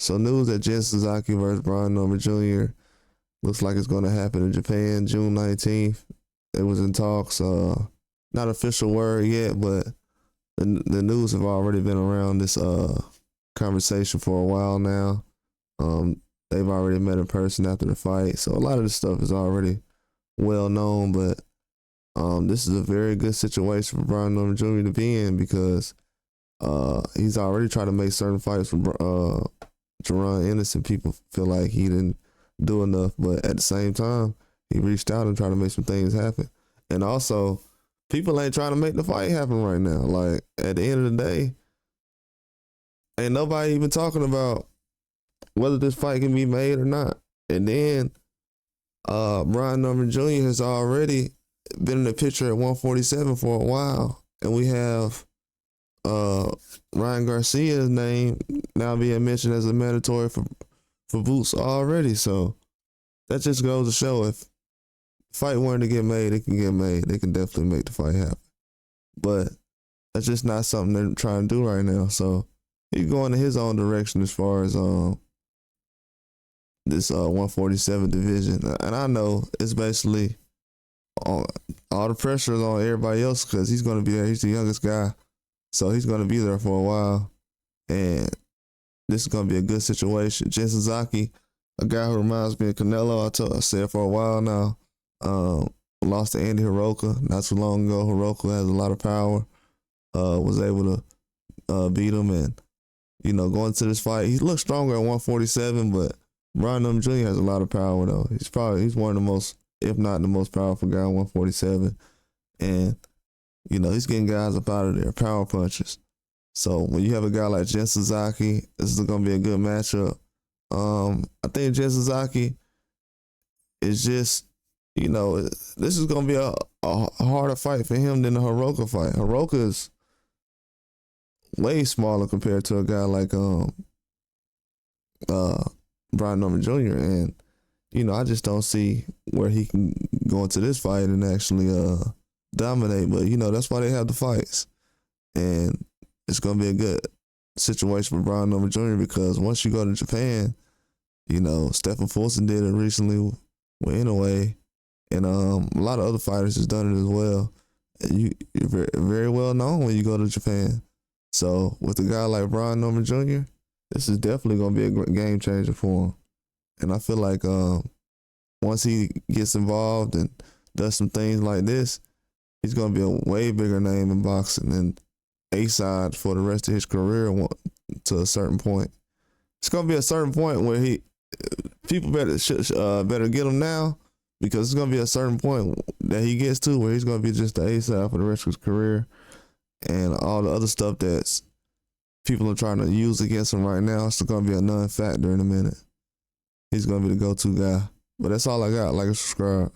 So news that Jen Sasaki versus Brian Norman Jr. looks like it's going to happen in Japan June 19th. It was in talks. Not official word yet, but the news have already been around this conversation for a while now. They've already met in person after the fight, so a lot of this stuff is already well known. But this is a very good situation for Brian Norman Jr. to be in because he's already tried to make certain fights for Jaron Anderson. People feel like he didn't do enough, but at the same time, he reached out and tried to make some things happen. And also, people ain't trying to make the fight happen right now. Like, at the end of the day, ain't nobody even talking about whether this fight can be made or not. And then Brian Norman Jr. has already been in the picture at 147 for a while. And we have Ryan Garcia's name now being mentioned as a mandatory for Boots already. So that just goes to show if the fight wanted to get made, it can get made. They can definitely make the fight happen. But that's just not something they're trying to do right now. So he's going in his own direction as far as this 147 division. And I know it's basically all the pressure is on everybody else because he's going to be there. He's the youngest guy. So he's going to be there for a while. And this is going to be a good situation. Jen Sasaki, a guy who reminds me of Canelo, I said for a while now, lost to Andy Hiroka not too long ago. Hiroka has a lot of power, was able to beat him. And, you know, going to this fight, he looks stronger at 147, but Brian Norman Jr. has a lot of power, though. He's one of the most, if not the most powerful guy at 147. And, you know, he's getting guys up out of there, power punches. So when you have a guy like Jen Sasaki, this is going to be a good matchup. I think Jen Sasaki is just, you know, this is going to be a harder fight for him than the Hiroka fight. Hiroka is way smaller compared to a guy like Brian Norman Jr. And, you know, I just don't see where he can go into this fight and actually dominate. But, you know, that's why they have the fights. And it's going to be a good situation for Brian Norman Jr. because once you go to Japan, you know, Stephen Fulton did it recently with Inoue. And a lot of other fighters has done it as well. And you're very, very well known when you go to Japan. So with a guy like Brian Norman Jr., this is definitely going to be a great game changer for him. And I feel like once he gets involved and does some things like this, he's going to be a way bigger name in boxing than A-Side for the rest of his career to a certain point. It's going to be a certain point where people better get him now because it's going to be a certain point that he gets to where he's going to be just the A-Side for the rest of his career. And all the other stuff that's people are trying to use against him right now, it's going to be a non-factor in a minute. He's going to be the go-to guy. But that's all I got. Like and subscribe.